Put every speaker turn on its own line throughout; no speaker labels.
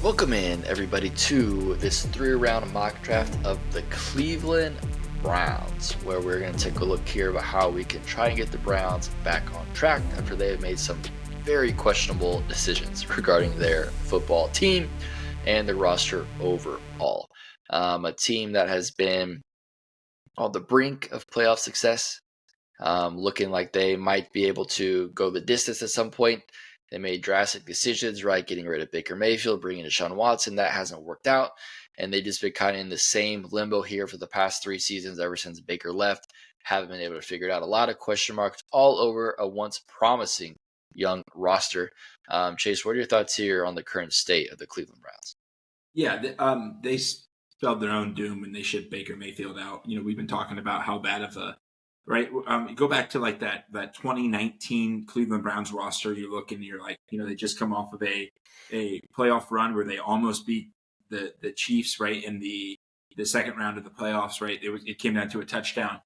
Welcome in, everybody, to this 3-round mock draft of the Cleveland Browns, where we're going to take a look here about how we can try and get the Browns back on track after they have made some very questionable decisions regarding their football team and the roster overall. A team that has been on the brink of playoff success, looking like they might be able to go the distance at some point. They made drastic decisions, right? Getting rid of Baker Mayfield, bringing in Deshaun Watson. That hasn't worked out. And they just been kind of in the same limbo here for the past 3 seasons ever since Baker left. Haven't been able to figure it out. A lot of question marks all over a once promising young roster. Chase, what are your thoughts here on the current state of the Cleveland Browns?
Yeah, they spelled their own doom when they shipped Baker Mayfield out. We've been talking about how bad of a right. Go back to like that 2019 Cleveland Browns roster. You look and you're like, they just come off of a playoff run where they almost beat the Chiefs, right, in the second round of the playoffs, right. It came down to a touchdown.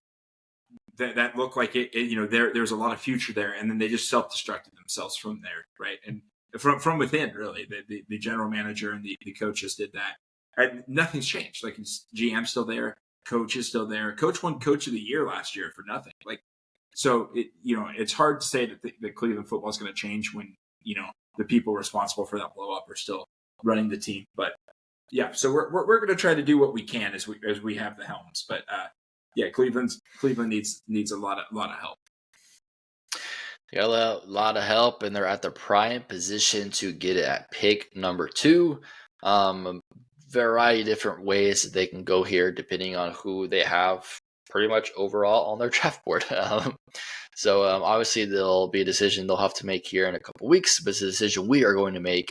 That looked like it. There's a lot of future there, and then they just self-destructed themselves from there, right, and from within, really. The general manager and the coaches did that. And nothing's changed. Like, GM's still there. Coach is still there. Coach won Coach of the Year last year for nothing. So it's hard to say that the Cleveland football is going to change when the people responsible for that blow up are still running the team. But yeah, so we're going to try to do what we can as we have the helms. But Cleveland needs a lot of help.
They got a lot of help, and they're at the prime position to get it at pick number 2. Variety of different ways that they can go here depending on who they have pretty much overall on their draft board. So obviously there'll be a decision they'll have to make here in a couple weeks, but it's a decision we are going to make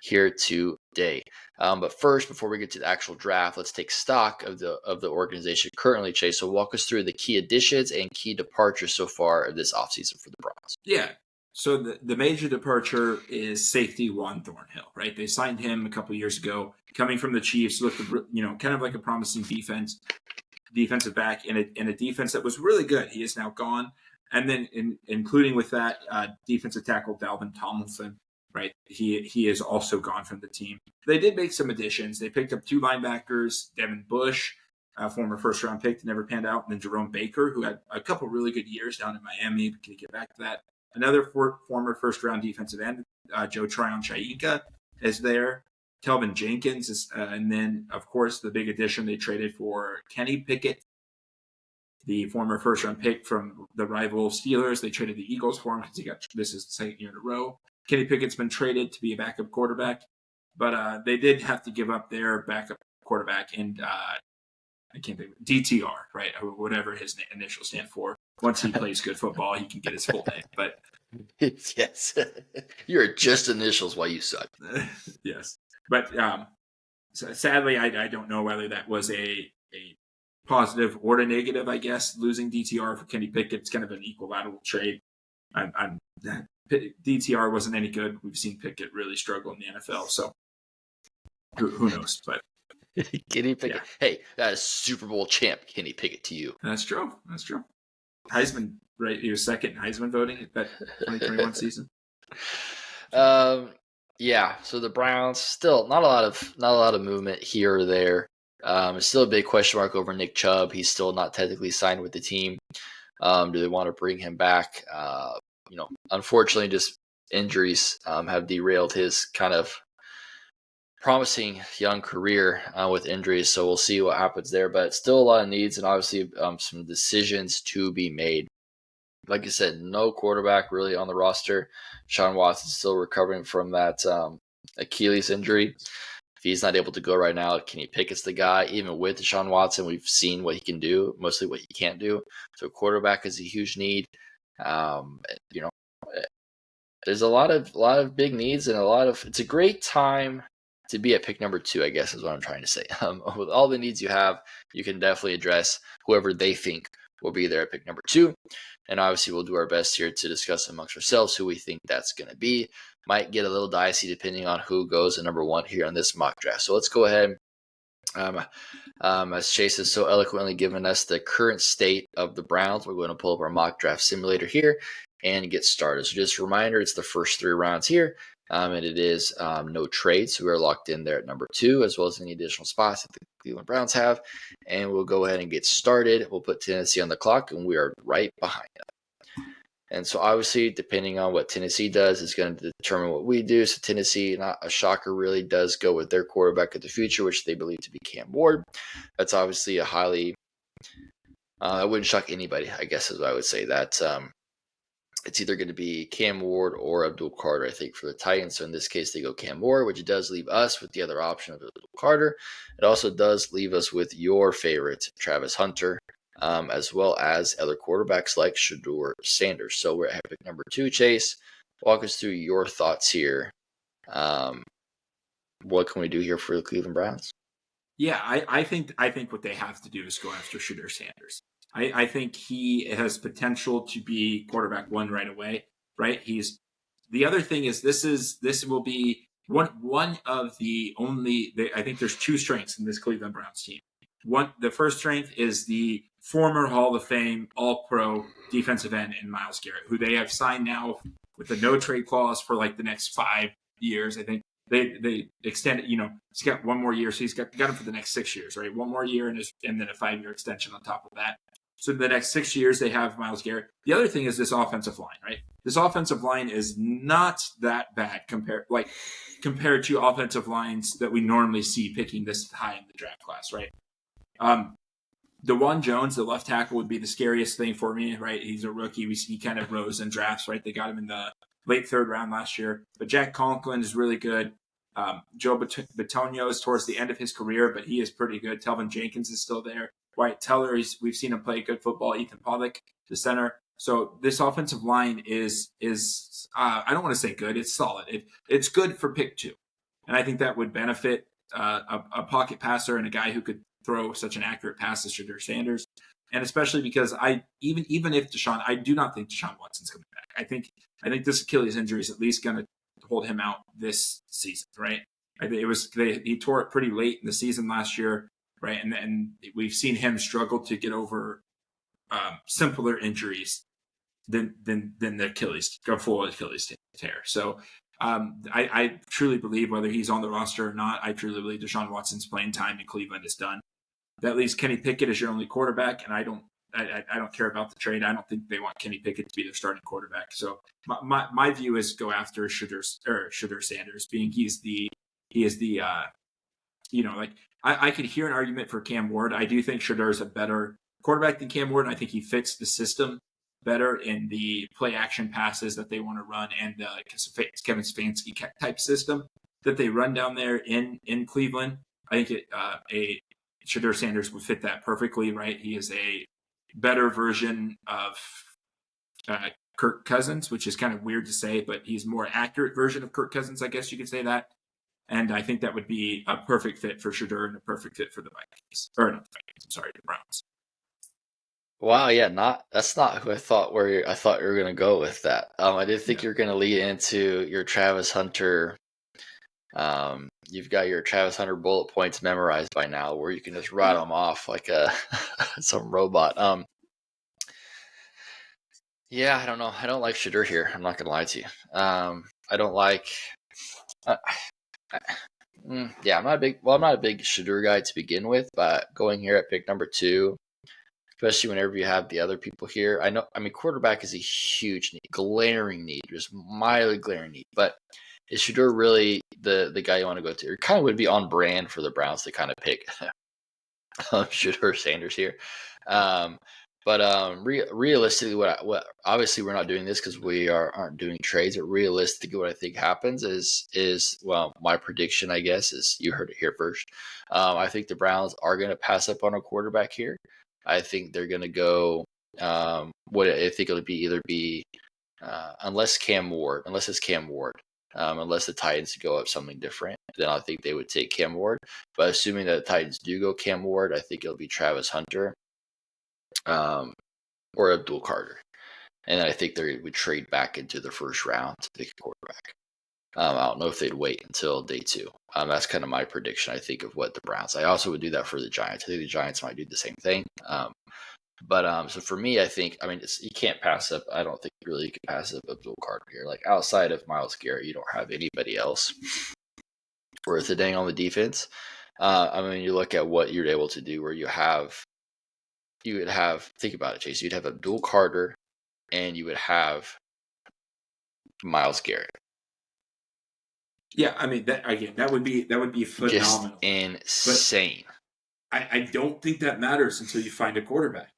here today. But first, before we get to the actual draft, let's take stock of the organization currently. Chase, so walk us through the key additions and key departures so far of this offseason for the Browns.
Yeah. So the major departure is safety Juan Thornhill, right? They signed him a couple of years ago, coming from the Chiefs, looked kind of like a promising defensive back in a defense that was really good. He is now gone, and then including with that defensive tackle Dalvin Tomlinson, right? He is also gone from the team. They did make some additions. They picked up 2 linebackers, Devin Bush, a former first-round pick that never panned out, and then Jerome Baker, who had a couple really good years down in Miami. Can you get back to that? Another former first-round defensive end, Joe Tryon-Shoyinka, is there. Kelvin Jenkins is, and then, of course, the big addition they traded for Kenny Pickett, the former first-round pick from the rival Steelers. They traded the Eagles for him because this is the second year in a row. Kenny Pickett's been traded to be a backup quarterback, but they did have to give up their backup quarterback and I can't think of it, DTR, right? Or whatever his initials stand for. Once he plays good football, he can get his full name. But
yes, you're just initials while you suck.
Yes, but so sadly, I don't know whether that was a positive or a negative. I guess losing DTR for Kenny Pickett, it's kind of an equilateral trade. DTR wasn't any good. We've seen Pickett really struggle in the NFL, so who knows? But
Kenny Pickett. Yeah. Hey, that is Super Bowl champ Kenny Pickett to you.
That's true. Heisman, right? He was second in Heisman voting at that 2021 season.
Yeah. So the Browns still not a lot of movement here or there. It's still a big question mark over Nick Chubb. He's still not technically signed with the team. Do they want to bring him back? Unfortunately, just injuries have derailed his kind of promising young career with injuries, so we'll see what happens there. But still a lot of needs and obviously some decisions to be made. Like I said, no quarterback really on the roster. Deshaun Watson still recovering from that Achilles injury. If he's not able to go right now, Kenny Pickett's the guy. Even with Deshaun Watson, we've seen what he can do, mostly what he can't do. So quarterback is a huge need. There's a lot of big needs and it's a great time to be at pick number 2, I guess is what I'm trying to say. With all the needs you have, you can definitely address whoever they think will be there at pick number 2. And obviously we'll do our best here to discuss amongst ourselves who we think that's going to be. Might get a little dicey depending on who goes at number 1 here on this mock draft. So let's go ahead. As Chase has so eloquently given us the current state of the Browns, we're going to pull up our mock draft simulator here and get started. So just a reminder, it's the first 3 rounds here. And it is no trade, so we're locked in there at number 2, as well as any additional spots that the Cleveland Browns have. And we'll go ahead and get started. We'll put Tennessee on the clock, and we are right behind them. And so obviously, depending on what Tennessee does, is going to determine what we do. So Tennessee, not a shocker, really does go with their quarterback of the future, which they believe to be Cam Ward. That's obviously a highly it wouldn't shock anybody, I guess, is what I would say. That it's either going to be Cam Ward or Abdul Carter, I think, for the Titans. So in this case, they go Cam Ward, which does leave us with the other option of Abdul Carter. It also does leave us with your favorite, Travis Hunter, as well as other quarterbacks like Shedeur Sanders. So we're at pick number 2, Chase. Walk us through your thoughts here. What can we do here for the Cleveland Browns?
Yeah, I think what they have to do is go after Shedeur Sanders. I think he has potential to be quarterback 1 right away. Right? The other thing is this will be one of the only. I think there's 2 strengths in this Cleveland Browns team. The first strength is the former Hall of Fame All-Pro defensive end in Myles Garrett, who they have signed now with a no trade clause for like the next 5 years. I think they extended. He's got 1 more year, so he's got him for the next 6 years, right? 1 more year and then a 5-year extension on top of that. So the next 6 years, they have Myles Garrett. The other thing is this offensive line, right? This offensive line is not that bad compared to offensive lines that we normally see picking this high in the draft class, right? DeJuan Jones, the left tackle, would be the scariest thing for me, right? He's a rookie. He kind of rose in drafts, right? They got him in the late 3rd round last year. But Jack Conklin is really good. Joe Bitonio is towards the end of his career, but he is pretty good. Telvin Jenkins is still there. Wyatt Teller, we've seen him play good football. Ethan Pollock, the center. So this offensive line is I don't want to say good. It's solid. It's good for pick 2. And I think that would benefit a pocket passer and a guy who could throw such an accurate pass as Shedeur Sanders. And especially because even if I do not think Deshaun Watson's coming back. I think this Achilles injury is at least going to hold him out this season, right? He tore it pretty late in the season last year, right? And we've seen him struggle to get over simpler injuries than the full Achilles tear. So I truly believe, whether he's on the roster or not, I truly believe Deshaun Watson's playing time in Cleveland is done. That leaves Kenny Pickett as your only quarterback, and I don't care about the trade. I don't think they want Kenny Pickett to be their starting quarterback. So my view is go after Shedeur Sanders, being he is the I could hear an argument for Cam Ward. I do think Shedeur is a better quarterback than Cam Ward, and I think he fits the system better in the play action passes that they want to run and the Kevin Stefanski type system that they run down there in Cleveland. I think Shedeur Sanders would fit that perfectly, right? He is a better version of Kirk Cousins, which is kind of weird to say, but he's a more accurate version of Kirk Cousins, I guess you could say that. And I think that would be a perfect fit for Shedeur and a perfect fit for the Vikings. Or not the Vikings, I'm sorry, the Browns.
Wow, yeah, that's not who I thought you were going to go with that. I did think you were going to lead into your Travis Hunter. You've got your Travis Hunter bullet points memorized by now, where you can just rattle them off like some robot. Yeah, I don't know. I don't like Shedeur here. I'm not gonna lie to you. I don't like. I'm not a big Shedeur guy to begin with, but going here at pick number 2, especially whenever you have the other people here, quarterback is a huge need, glaring need, just mildly glaring need, but. Is Shedeur really the guy you want to go to? It kind of would be on brand for the Browns to kind of pick Shedeur Sanders here. Realistically, what obviously we're not doing this because we aren't doing trades, but realistically what I think happens is my prediction, I guess, is you heard it here first. I think the Browns are going to pass up on a quarterback here. I think they're going to go I think it'll be unless it's Cam Ward. Unless the Titans go up something different, then I think they would take Cam Ward. But assuming that the Titans do go Cam Ward, I think it'll be Travis Hunter or Abdul Carter. And I think they would trade back into the first round to pick a quarterback. I don't know if they'd wait until day 2. That's kind of my prediction, I think, of what the Browns. I also would do that for the Giants. I think the Giants might do the same thing. But so for me, I think you can't pass up. I don't think really you can pass up Abdul Carter here. Like outside of Myles Garrett, you don't have anybody else worth a dang on the defense. You look at what you're able to do, where you would have think about it, Chase. You'd have Abdul Carter, and you would have Myles Garrett.
Yeah, that would be phenomenal.
Just insane.
I don't think that matters until you find a quarterback.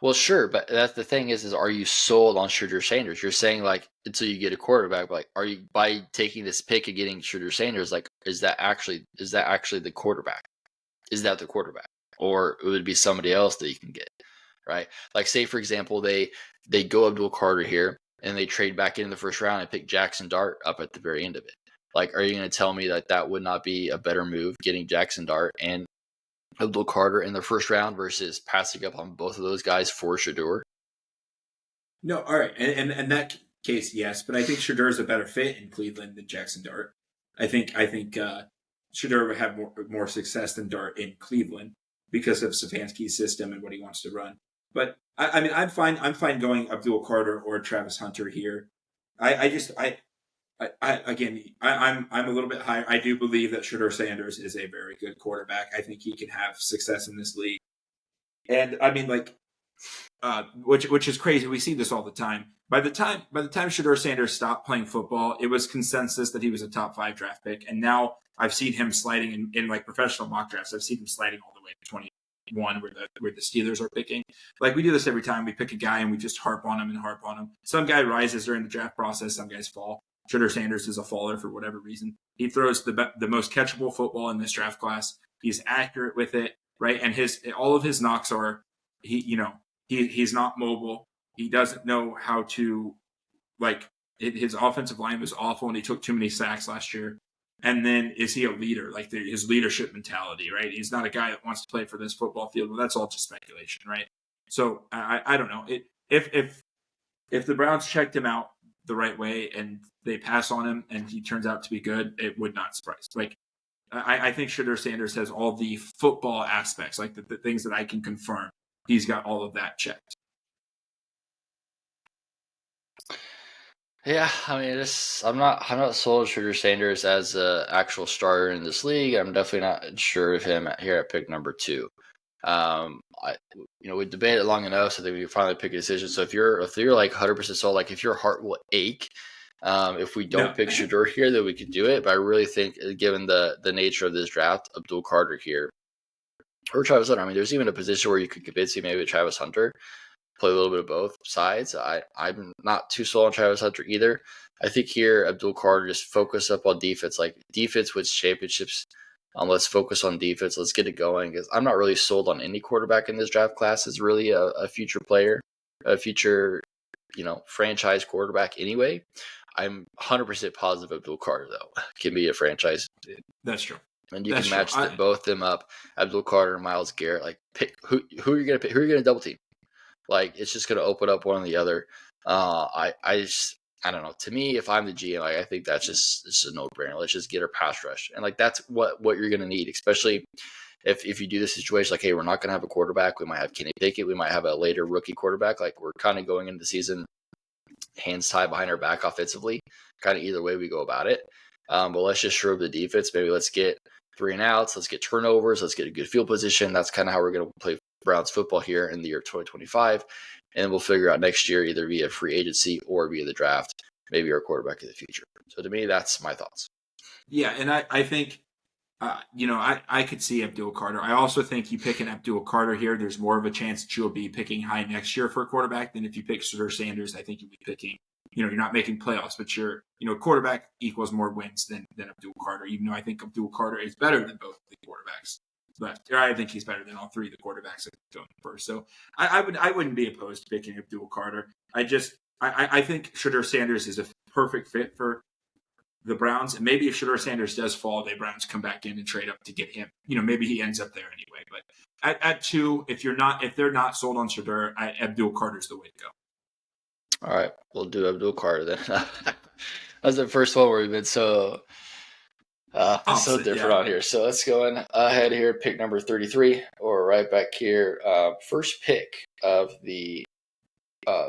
Well, sure, but that's the thing is are you sold on Shedeur Sanders? You're saying like until you get a quarterback, like are you by taking this pick and getting Shedeur Sanders, like is that actually the quarterback? Is that the quarterback, or it would be somebody else that you can get, right? Like say for example they go Abdul Carter here and they trade back in the first round and pick Jackson Dart up at the very end of it. Like, are you going to tell me that would not be a better move getting Jackson Dart and Abdul Carter in the first round versus passing up on both of those guys for Shedeur?
No, all right. And in that case, yes. But I think Shedeur is a better fit in Cleveland than Jackson Dart. I think Shedeur would have more success than Dart in Cleveland because of Stefanski's system and what he wants to run. But I'm fine going Abdul Carter or Travis Hunter here. I'm a little bit higher. I do believe that Shedeur Sanders is a very good quarterback. I think he can have success in this league. And which is crazy. We see this all the time. By the time Shedeur Sanders stopped playing football, it was consensus that he was a top 5 draft pick. And now I've seen him sliding in like professional mock drafts. I've seen him sliding all the way to 21 where the Steelers are picking. Like we do this every time. We pick a guy and we just harp on him. Some guy rises during the draft process. Some guys fall. Shedeur Sanders is a faller for whatever reason. He throws the most catchable football in this draft class. He's accurate with it, right? And all of his knocks are he's not mobile. He doesn't know how to his offensive line was awful and he took too many sacks last year. And then is he a leader? Like his leadership mentality, right? He's not a guy that wants to play for this football field. Well, that's all just speculation, right? So I don't know. If the Browns checked him out the right way and they pass on him and he turns out to be good, it would not surprise. Like I think Shedeur Sanders has all the football aspects, like the things that I can confirm. He's got all of that checked.
Yeah, I'm not sold on Shedeur Sanders as an actual starter in this league. I'm definitely not sure of him here at pick number 2. We debated long enough so that we can finally pick a decision. So if you're like 100% sold, like if your heart will ache, if we don't pick Shedeur here, then we could do it. But I really think, given the nature of this draft, Abdul Carter here or Travis Hunter. There's even a position where you could convince me maybe Travis Hunter, play a little bit of both sides. I'm not too sold on Travis Hunter either. I think here Abdul Carter just focus up on defense. Like defense wins championships. Let's focus on defense. Let's get it going. Because I'm not really sold on any quarterback in this draft class as really a future player, a future, franchise quarterback anyway. I'm 100% positive Abdul Carter, though, can be a franchise.
That's true.
And you can match both them up, Abdul Carter and Myles Garrett. Like, pick who are you going to pick? Who are you going to double team? Like, it's just going to open up one or the other. I don't know. To me, if I'm the GM, I think it's just a no-brainer. Let's just get her pass rush. And, that's what you're going to need, especially if you do this situation, like, hey, we're not going to have a quarterback. We might have Kenny Pickett. We might have a later rookie quarterback. Like, we're kind of going into the season hands tied behind our back offensively, kind of either way we go about it. But let's just shore up the defense. Maybe let's get 3 and outs. Let's get turnovers. Let's get a good field position. That's kind of how we're going to play Browns football here in the year 2025. And we'll figure out next year either via free agency or via the draft, maybe our quarterback of the future. So to me, that's my thoughts.
Yeah, and I think, I could see Abdul Carter. I also think you pick an Abdul Carter here, there's more of a chance that you'll be picking high next year for a quarterback than if you pick Shedeur Sanders. I think you'll be picking, you're not making playoffs, but quarterback equals more wins than Abdul Carter, even though I think Abdul Carter is better than both the quarterbacks. But I think he's better than all 3 of the quarterbacks that go first. So I wouldn't be opposed to picking Abdul Carter. I think Shedeur Sanders is a perfect fit for the Browns. And maybe if Shedeur Sanders does fall, the Browns come back in and trade up to get him. Maybe he ends up there anyway. But at 2, if they're not sold on Shedeur, Abdul Carter's the way to go.
All right, we'll do Abdul Carter then. That's the first one where we've been so It's so
Opposite,
different
yeah.
on here. So let's go in ahead here. Pick number 33, or right back here. First pick of the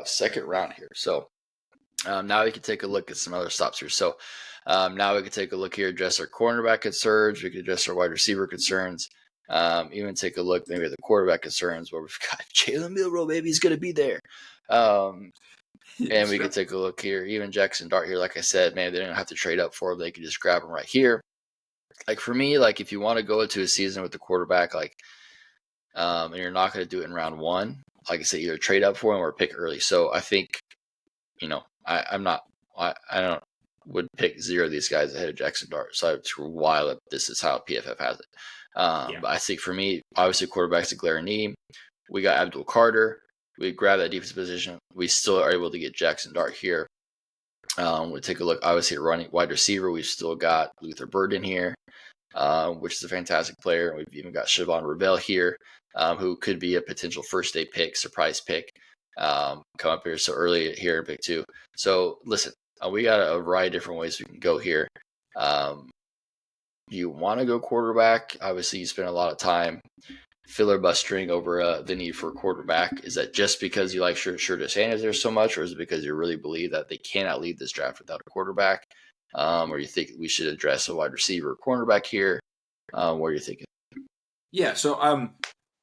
second round here. So now we can take a look at some other stops here. So now we can take a look here, address our cornerback concerns. We can address our wide receiver concerns. Even take a look maybe at the quarterback concerns where we've got Jalen Milroe, maybe he's going to be there. And we
Sure.
can take a look here. Even Jackson Dart here, like I said, man, they don't have to trade up for him. They can just grab him right here. Like for me, like if you want to go into a season with the quarterback, like and you're not going to do it in round one, like I said, either trade up for him or pick early. So I think, I don't would pick zero of these guys ahead of Jackson Dart. So it's wild. This is how PFF has it. But I think for me, obviously quarterback's a glaring need. We got Abdul Carter. We grab that defensive position. We still are able to get Jackson Dart here. We'll take a look, obviously, at running wide receiver. We've still got Luther Burden here, which is a fantastic player. We've even got Siobhan Ravel here, who could be a potential first-day pick, surprise pick, come up here so early here in pick 2. So, listen, we got a variety of different ways we can go here. You want to go quarterback. Obviously, you spend a lot of time filibustering over the need for a quarterback. Is that just because you like Shurda Sanders there so much, or is it because you really believe that they cannot lead this draft without a quarterback? Or you think we should address a wide receiver or cornerback here? What are you thinking?
Yeah, so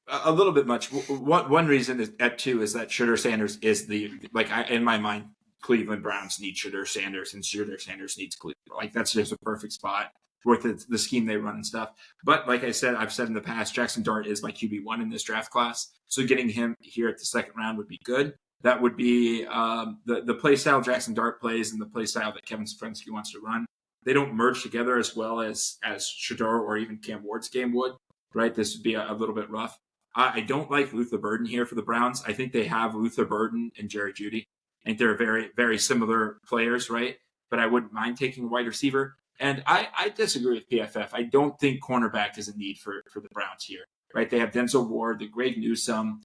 a little bit much. One reason is at 2 is that Shurda Sanders is in my mind, Cleveland Browns need Shurda Sanders, and Shurda Sanders needs Cleveland. Like that's just a perfect spot with the scheme they run and stuff. But like I've said in the past, Jackson Dart is my QB1 in this draft class. So getting him here at the second round would be good. That would be the play style Jackson Dart plays and the play style that Kevin Stefanski wants to run. They don't merge together as well as Shador or even Cam Ward's game would, right? This would be a little bit rough. I don't like Luther Burden here for the Browns. I think they have Luther Burden and Jerry Jeudy. I think they're very, very similar players, right? But I wouldn't mind taking a wide receiver. And I disagree with PFF. I don't think cornerback is a need for the Browns here, right? They have Denzel Ward, the Greg Newsome.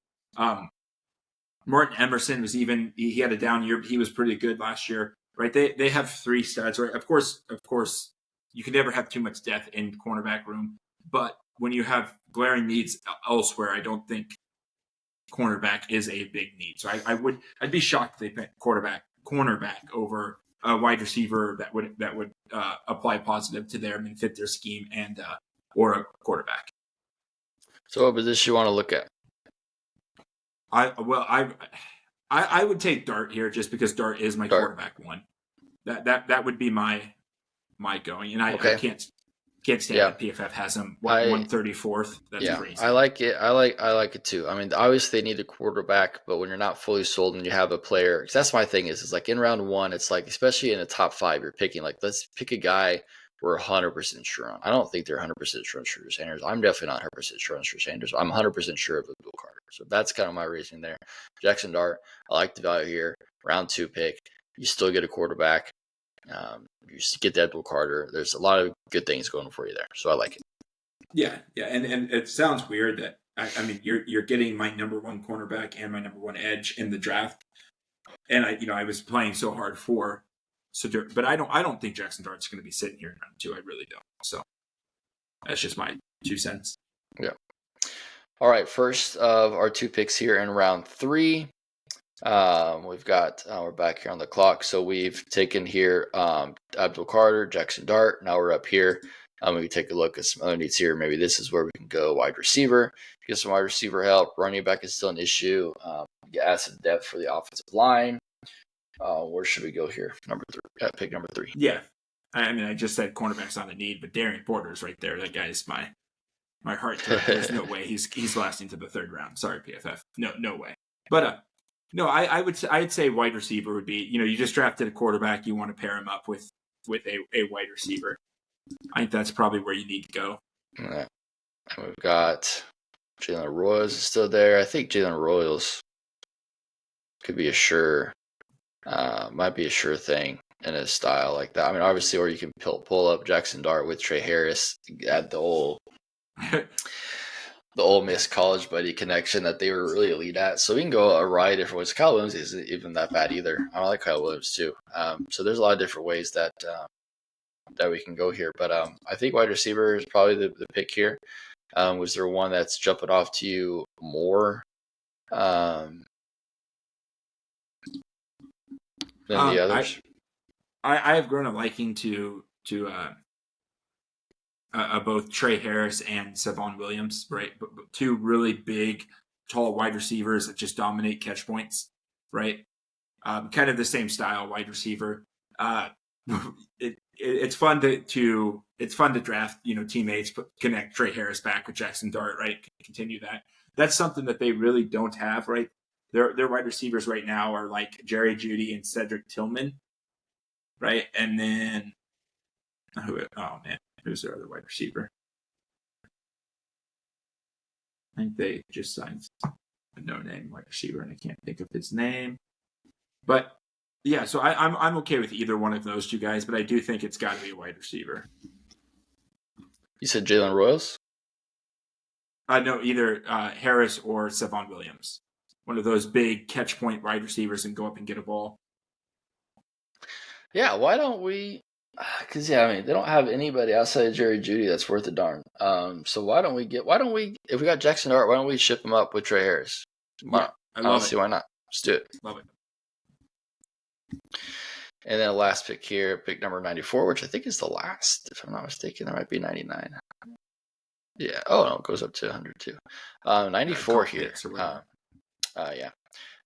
Martin Emerson was he had a down year, but he was pretty good last year, right? They have 3 studs, right? Of course, you can never have too much depth in cornerback room. But when you have glaring needs elsewhere, I don't think cornerback is a big need. So I'd be shocked if they pick cornerback over a wide receiver that would apply positive to them and fit their scheme and or a quarterback.
So what position you want to look at?
I would take Dart here just because Dart is my quarterback one. That would be my going, and I can't stand that PFF has him 134th. That's crazy.
I like it. I like it too. I mean, obviously they need a quarterback, but when you're not fully sold and you have a player, because that's my thing is like in round 1, it's like especially in the top 5, you're picking like let's pick a guy we're 100% sure on. I don't think they're 100% sure on Shurda Sanders. I'm definitely not 100% sure on Shurda Sanders. I'm 100% sure of Abdul Carter. So that's kind of my reasoning there. Jackson Dart, I like the value here. Round 2 pick. You still get a quarterback. You get the Abdul Carter. There's a lot of good things going for you there. So I like it.
Yeah, and it sounds weird that I mean you're getting my number 1 cornerback and my number 1 edge in the draft, and I was playing so hard for. So, but I don't think Jackson Dart's going to be sitting here in round 2. I really don't. So that's just my 2 cents.
Yeah. All right. First of our 2 picks here in round 3. We've got we're back here on the clock. So we've taken here Abdul Carter, Jackson Dart. Now we're up here. We can take a look at some other needs here. Maybe this is where we can go wide receiver. Get some wide receiver help. Running back is still an issue. Get asset depth for the offensive line. Where should we go here? Pick number 3.
Yeah, I mean, I just said cornerback's not a need, but Darian Porter's right there. That guy's my heart. There's no way he's lasting to the 3rd round. Sorry, PFF. No way. But no, I'd say wide receiver would be. You just drafted a quarterback. You want to pair him up with a wide receiver. I think that's probably where you need to go.
And we've got Jalen Royals is still there. I think Jalen Royals could be might be a sure thing in a style like that. I mean, obviously, or you can pull up Jackson Dart with Trey Harris at the old Miss College Buddy connection that they were really elite at. So we can go a variety of different ways. Kyle Williams isn't even that bad either. I like Kyle Williams too. So there's a lot of different ways that that we can go here. But I think wide receiver is probably the pick here. Was there one that's jumping off to you more than the others?
I have grown a liking to both Trey Harris and Savon Williams, right? But two really big, tall wide receivers that just dominate catch points, right? Kind of the same style wide receiver. It's fun to draft, teammates, connect Trey Harris back with Jackson Dart, right? Continue that. That's something that they really don't have, right? Their wide receivers right now are like Jerry Jeudy and Cedric Tillman, right? And then who's their other wide receiver? I think they just signed a no-name wide receiver, and I can't think of his name. But yeah, so I'm okay with either one of those two guys, but I do think it's got to be a wide receiver.
You said Jalen Royals?
No, either Harris or Savon Williams. One of those big catch point wide receivers and go up and get a ball.
Yeah, why don't we? Because they don't have anybody outside of Jerry Jeudy that's worth a darn. So why don't we if we got Jackson Dart, why don't we ship him up with Trey Harris?
Yeah, I don't
see why not. Let's do it.
Love it.
And then last pick here, pick number 94, which I think is the last, if I'm not mistaken. There might be 99. Yeah. Oh no, it goes up to 102. 94 here. Yeah.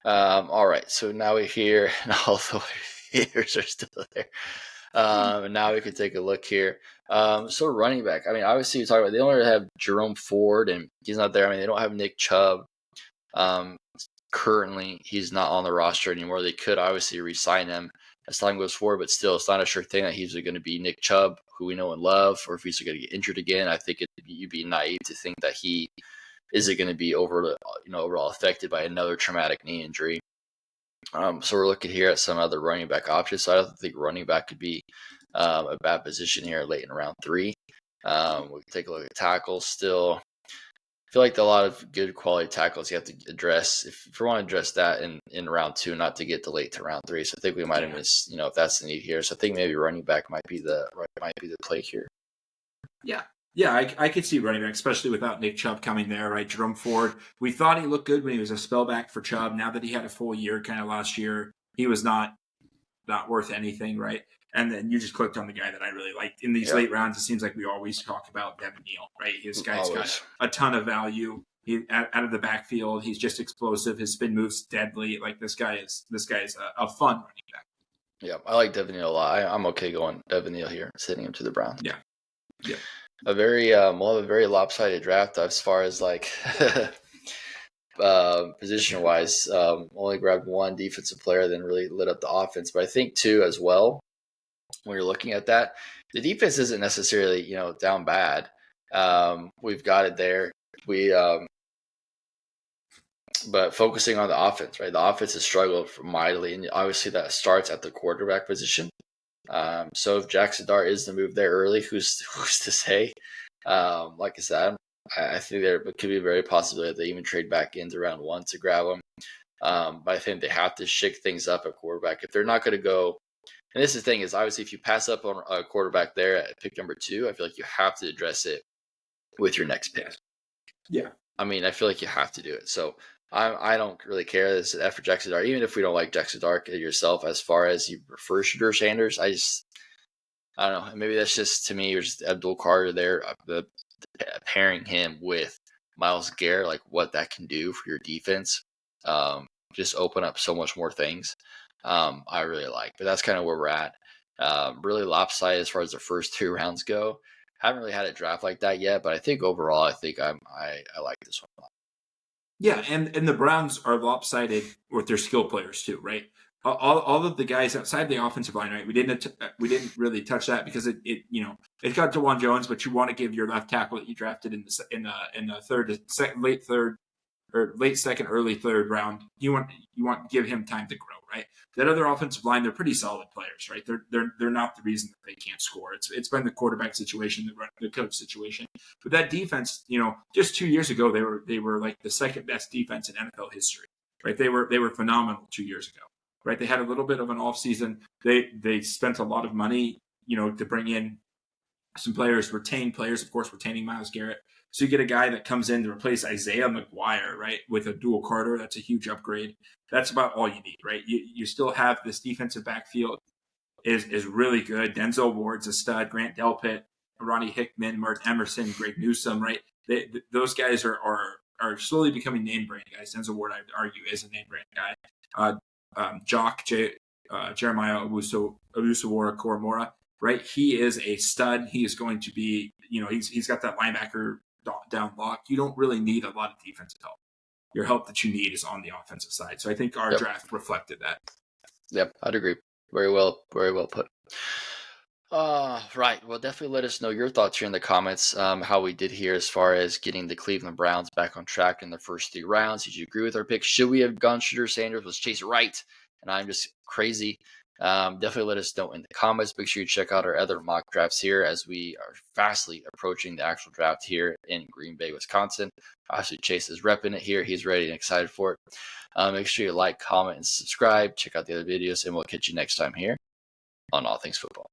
All right. So now we're here, and all the haters are still there. And now we can take a look here. So running back. Obviously, you talk about they only have Jerome Ford, and he's not there. They don't have Nick Chubb. Currently, he's not on the roster anymore. They could obviously re-sign him as time goes forward, but still, it's not a sure thing that he's going to be Nick Chubb, who we know and love, or if he's going to get injured again. I think you'd be naive to think that he isn't going to be overall affected by another traumatic knee injury. So we're looking here at some other running back options. So I don't think running back could be a bad position here late in round 3. We can take a look at tackles still. I feel like a lot of good quality tackles you have to address if you want to address that in round 2, not to get delayed to round 3. So I think we might have missed, if that's the need here. So I think maybe running back might be the play here.
Yeah, I could see running back, especially without Nick Chubb coming there, right? Jerome Ford, we thought he looked good when he was a spellback for Chubb. Now that he had a full year kind of last year, he was not worth anything, right? And then you just clicked on the guy that I really liked. In these late rounds, it seems like we always talk about Devin Neal, right? This guy's got a ton of value. He out of the backfield, he's just explosive. His spin move's deadly. Like this guy is a fun running back.
Yeah, I like Devin Neal a lot. I'm okay going Devin Neal here, sending him to the Browns.
Yeah.
A very lopsided draft as far as position wise. Only grabbed one defensive player, then really lit up the offense. But I think too as well, when you're looking at that, the defense isn't necessarily down bad. We've got it there. But focusing on the offense, right? The offense has struggled mightily, and obviously that starts at the quarterback position. So if Jackson Dart is the move there early, who's to say? Like I said, I think there could be a very possibility that they even trade back into round 1 to grab him. But I think they have to shake things up at quarterback if they're not going to go. And this is the thing is obviously if you pass up on a quarterback there at pick number 2, I feel like you have to address it with your next pick.
Yeah.
I feel like you have to do it. So I don't really care. This is for Jackson Dart, even if we don't like Jackson Dart yourself, as far as you prefer Shedeur Sanders. I don't know. Maybe that's just to me, or just Abdul Carter there, pairing him with Myles Garrett, like what that can do for your defense. Just open up so much more things. I really like, but that's kind of where we're at. Really lopsided as far as the first 2 rounds go. Haven't really had a draft like that yet, but I think overall, I think I like this one a lot.
Yeah, and the Browns are lopsided with their skill players too, right? All of the guys outside the offensive line, right? We didn't really touch that because it's got DeJuan Jones, but you want to give your left tackle that you drafted in the late second, early third round. You want to give him time to grow, right? That other offensive line, they're pretty solid players, right? They're not the reason that they can't score. It's been the quarterback situation, the coach situation. But that defense, just 2 years ago, they were like the second best defense in NFL history, right? They were phenomenal 2 years ago, right? They had a little bit of an off season. They spent a lot of money, to bring in some players, retain players, of course, retaining Myles Garrett. So you get a guy that comes in to replace Isaiah McGuire, right, with a dual Carter. That's a huge upgrade. That's about all you need, right? You still have this defensive backfield is really good. Denzel Ward's a stud. Grant Delpit, Ronnie Hickman, Martin Emerson, Greg Newsome, right? Those guys are slowly becoming name brand guys. Denzel Ward, I'd argue, is a name brand guy. Jeremiah Owusu-Koromora, right? He is a stud. He is going to be, he's got that linebacker down lock. You don't really need a lot of defensive help. Your help that you need is on the offensive side. So I think our draft reflected that.
Yep, I'd agree. Very well put. Right. Well, definitely let us know your thoughts here in the comments, how we did here as far as getting the Cleveland Browns back on track in the first 3 rounds. Did you agree with our pick? Should we have gone Shedeur Sanders? Was Chase right? And I'm just crazy. Definitely let us know in the comments. Make sure you check out our other mock drafts here as we are fastly approaching the actual draft here in Green Bay, Wisconsin. Obviously, Chase is repping it here. He's ready and excited for it. Make sure you like, comment, and subscribe. Check out the other videos, and we'll catch you next time here on All Things Football.